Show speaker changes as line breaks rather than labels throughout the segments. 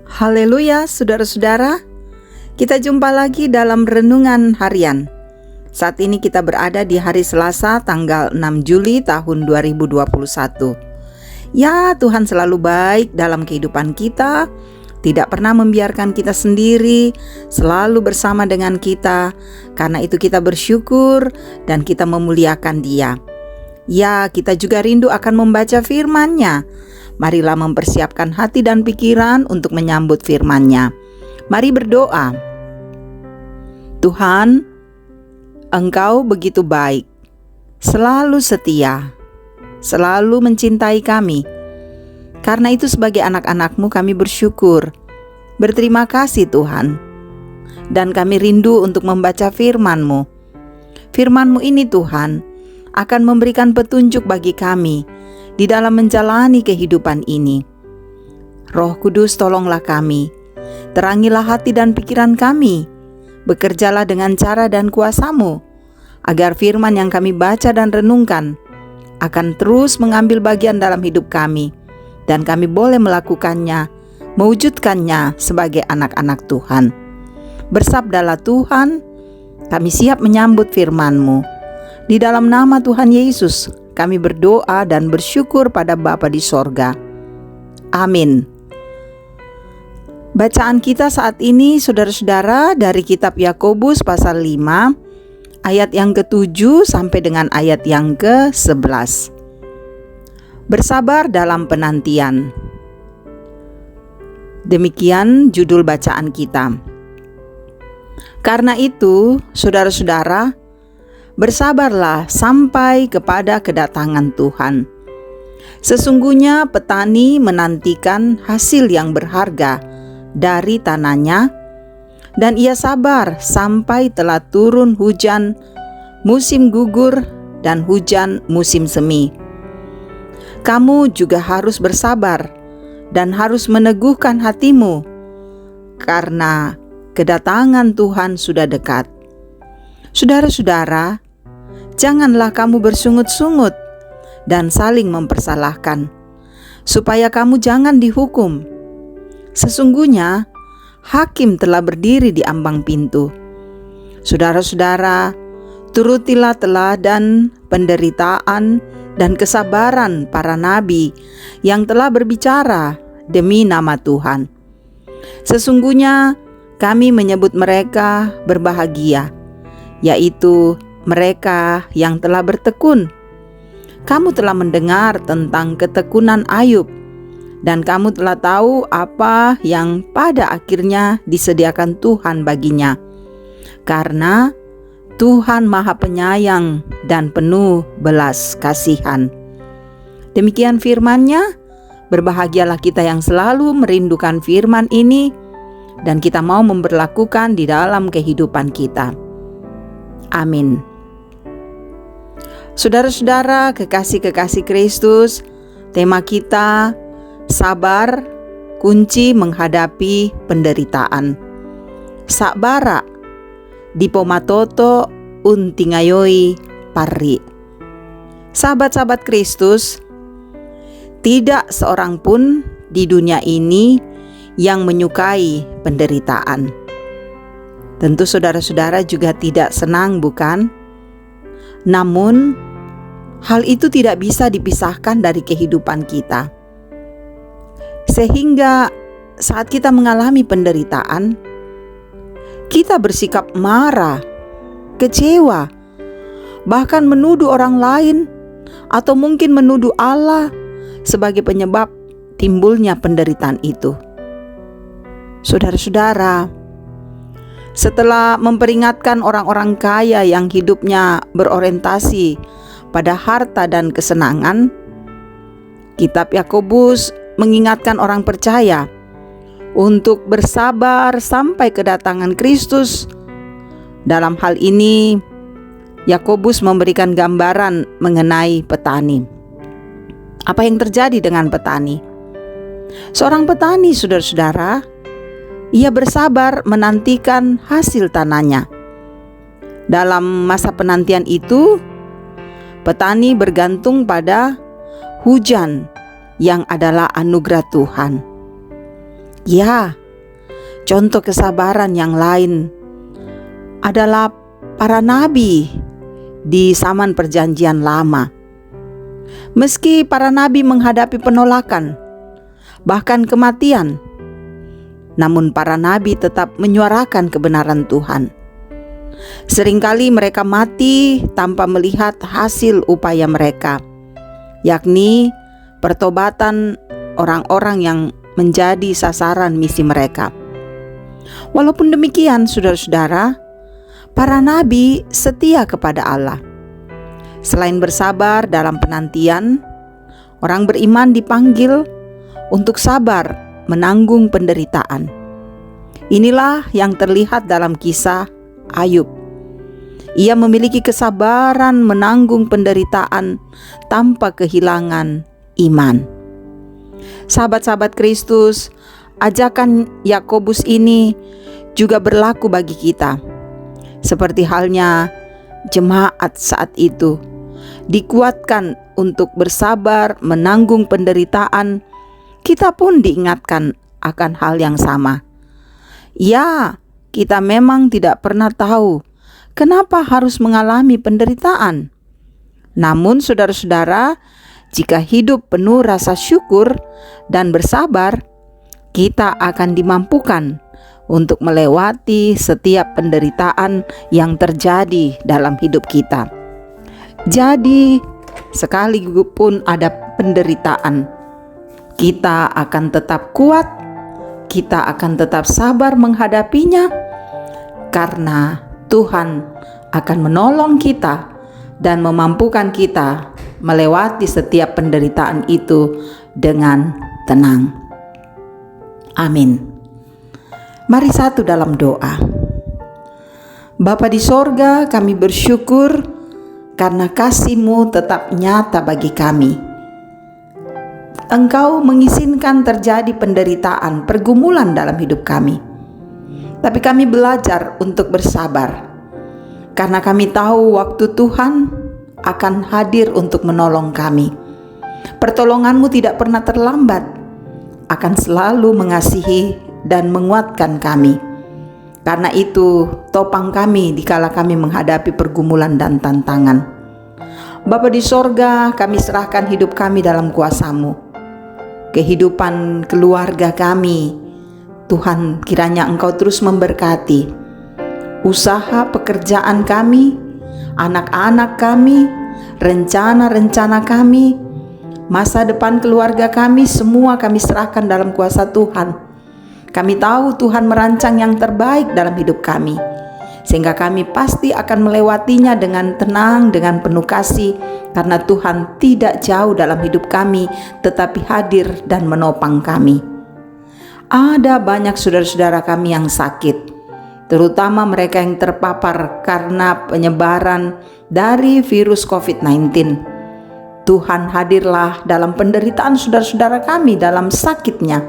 Haleluya, saudara-saudara. Kita jumpa lagi dalam renungan harian. Saat ini kita berada di hari Selasa tanggal 6 Juli tahun 2021. Ya, Tuhan selalu baik dalam kehidupan kita. Tidak pernah membiarkan kita sendiri, selalu bersama dengan kita. Karena itu kita bersyukur dan kita memuliakan Dia. Ya, kita juga rindu akan membaca firman-Nya. Marilah mempersiapkan hati dan pikiran untuk menyambut firman-Nya. Mari berdoa. Tuhan, Engkau begitu baik, selalu setia, selalu mencintai kami. Karena itu sebagai anak-anak-Mu kami bersyukur. Berterima kasih Tuhan. Dan kami rindu untuk membaca firman-Mu. Firman-Mu ini Tuhan akan memberikan petunjuk bagi kami di dalam menjalani kehidupan ini. Roh Kudus, tolonglah kami. Terangilah hati dan pikiran kami. Bekerjalah dengan cara dan kuasa-Mu, agar firman yang kami baca dan renungkan akan terus mengambil bagian dalam hidup kami, dan kami boleh melakukannya, mewujudkannya sebagai anak-anak Tuhan. Bersabdalah Tuhan, kami siap menyambut firman-Mu. Di dalam nama Tuhan Yesus, kami berdoa dan bersyukur pada Bapa di sorga. Amin. Bacaan kita saat ini, saudara-saudara, dari kitab Yakobus pasal 5, ayat yang ke-7 sampai dengan ayat yang ke-11. Bersabar dalam penantian. Demikian judul bacaan kita. Karena itu, saudara-saudara, bersabarlah sampai kepada kedatangan Tuhan. Sesungguhnya petani menantikan hasil yang berharga dari tanahnya, dan ia sabar sampai telah turun hujan musim gugur dan hujan musim semi. Kamu juga harus bersabar dan harus meneguhkan hatimu, karena kedatangan Tuhan sudah dekat. Saudara-saudara, janganlah kamu bersungut-sungut dan saling mempersalahkan, supaya kamu jangan dihukum. Sesungguhnya hakim telah berdiri di ambang pintu. Saudara-saudara, turutilah teladan penderitaan dan kesabaran para nabi yang telah berbicara demi nama Tuhan. Sesungguhnya kami menyebut mereka berbahagia, yaitu mereka yang telah bertekun. Kamu telah mendengar tentang ketekunan Ayub, dan kamu telah tahu apa yang pada akhirnya disediakan Tuhan baginya. Karena Tuhan Maha Penyayang dan penuh belas kasihan. Demikian firman-Nya. Berbahagialah kita yang selalu merindukan firman ini, dan kita mau memberlakukan di dalam kehidupan kita. Amin. Saudara-saudara, kekasih-kekasih Kristus, tema kita sabar, kunci menghadapi penderitaan. Sabara dipomatoto untingayoi parri. Sahabat-sahabat Kristus, tidak seorang pun di dunia ini yang menyukai penderitaan. Tentu saudara-saudara juga tidak senang, bukan? Namun, hal itu tidak bisa dipisahkan dari kehidupan kita. Sehingga saat kita mengalami penderitaan, kita bersikap marah, kecewa, bahkan menuduh orang lain, atau mungkin menuduh Allah sebagai penyebab timbulnya penderitaan itu. Saudara-saudara, setelah memperingatkan orang-orang kaya yang hidupnya berorientasi pada harta dan kesenangan, kitab Yakobus mengingatkan orang percaya untuk bersabar sampai kedatangan Kristus. Dalam hal ini, Yakobus memberikan gambaran mengenai petani. Apa yang terjadi dengan petani? Seorang petani, saudara-saudara, ia bersabar menantikan hasil tanahnya. Dalam masa penantian itu, Petani bergantung pada hujan yang adalah anugerah Tuhan. Ya, contoh kesabaran yang lain adalah para nabi di zaman Perjanjian Lama. Meski para nabi menghadapi penolakan, bahkan kematian, namun para nabi tetap menyuarakan kebenaran Tuhan. Seringkali mereka mati tanpa melihat hasil upaya mereka, yakni pertobatan orang-orang yang menjadi sasaran misi mereka. Walaupun demikian, saudara-saudara, para nabi setia kepada Allah. Selain bersabar dalam penantian, orang beriman dipanggil untuk sabar menanggung penderitaan. Inilah yang terlihat dalam kisah Ayub. Ia memiliki kesabaran menanggung penderitaan tanpa kehilangan iman. Sahabat-sahabat Kristus, ajakan Yakobus ini juga berlaku bagi kita. Seperti halnya jemaat saat itu, dikuatkan untuk bersabar menanggung penderitaan, kita pun diingatkan akan hal yang sama. Ya, kita memang tidak pernah tahu kenapa harus mengalami penderitaan. Namun saudara-saudara, jika hidup penuh rasa syukur dan bersabar, kita akan dimampukan untuk melewati setiap penderitaan yang terjadi dalam hidup kita. Jadi, sekalipun ada penderitaan, kita akan tetap kuat, kita akan tetap sabar menghadapinya, karena Tuhan akan menolong kita dan memampukan kita melewati setiap penderitaan itu dengan tenang. Amin. Mari satu dalam doa. Bapa di sorga, kami bersyukur karena kasih-Mu tetap nyata bagi kami. Engkau mengizinkan terjadi penderitaan, pergumulan dalam hidup kami. Tapi kami belajar untuk bersabar, karena kami tahu waktu Tuhan akan hadir untuk menolong kami. Pertolongan-Mu tidak pernah terlambat, akan selalu mengasihi dan menguatkan kami. Karena itu, topang kami dikala kami menghadapi pergumulan dan tantangan. Bapa di sorga, kami serahkan hidup kami dalam kuasa-Mu. Kehidupan keluarga kami, Tuhan, kiranya Engkau terus memberkati. Usaha pekerjaan kami, anak-anak kami, rencana-rencana kami, masa depan keluarga kami, semua kami serahkan dalam kuasa Tuhan. Kami tahu Tuhan merancang yang terbaik dalam hidup kami, sehingga kami pasti akan melewatinya dengan tenang, dengan penuh kasih, karena Tuhan tidak jauh dalam hidup kami, tetapi hadir dan menopang kami. Ada banyak saudara-saudara kami yang sakit, terutama mereka yang terpapar karena penyebaran dari virus COVID-19. Tuhan, hadirlah dalam penderitaan saudara-saudara kami dalam sakitnya.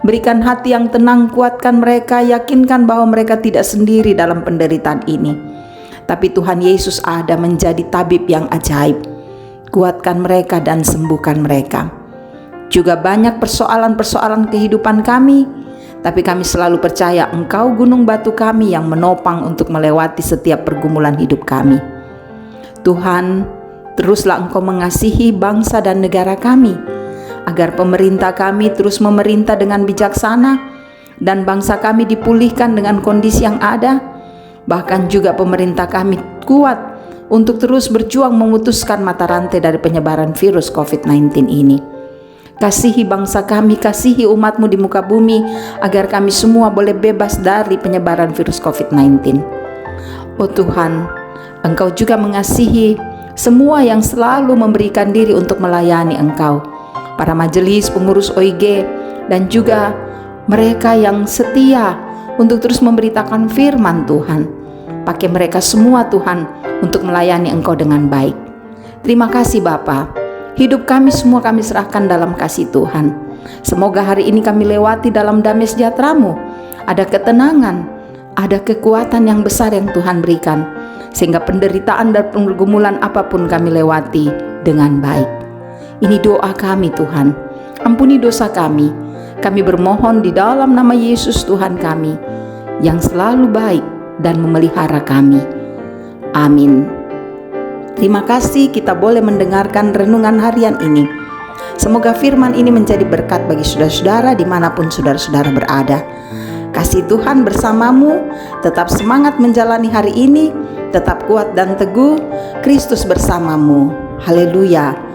Berikan hati yang tenang, kuatkan mereka, yakinkan bahwa mereka tidak sendiri dalam penderitaan ini. Tapi Tuhan Yesus ada menjadi tabib yang ajaib. Kuatkan mereka dan sembuhkan mereka. Juga banyak persoalan-persoalan kehidupan kami, tapi kami selalu percaya Engkau gunung batu kami yang menopang untuk melewati setiap pergumulan hidup kami. Tuhan, teruslah Engkau mengasihi bangsa dan negara kami, agar pemerintah kami terus memerintah dengan bijaksana dan bangsa kami dipulihkan dengan kondisi yang ada. Bahkan juga pemerintah kami kuat untuk terus berjuang memutuskan mata rantai dari penyebaran virus COVID-19 ini. Kasihi bangsa kami, kasihi umat-Mu di muka bumi, agar kami semua boleh bebas dari penyebaran virus COVID-19. Oh Tuhan, Engkau juga mengasihi semua yang selalu memberikan diri untuk melayani Engkau, para majelis pengurus OIG, dan juga mereka yang setia untuk terus memberitakan firman Tuhan. Pakai mereka semua Tuhan untuk melayani Engkau dengan baik. Terima kasih Bapa. Hidup kami semua kami serahkan dalam kasih Tuhan. Semoga hari ini kami lewati dalam damai sejahtera-Mu. Ada ketenangan, ada kekuatan yang besar yang Tuhan berikan. sehingga penderitaan dan pergumulan apapun kami lewati dengan baik. Ini doa kami Tuhan, ampuni dosa kami. Kami bermohon di dalam nama Yesus Tuhan kami, yang selalu baik dan memelihara kami. Amin. Terima kasih kita boleh mendengarkan renungan harian ini. Semoga firman ini menjadi berkat bagi saudara-saudara dimanapun saudara-saudara berada. Kasih Tuhan bersamamu, tetap semangat menjalani hari ini, tetap kuat dan teguh, Kristus bersamamu. Haleluya.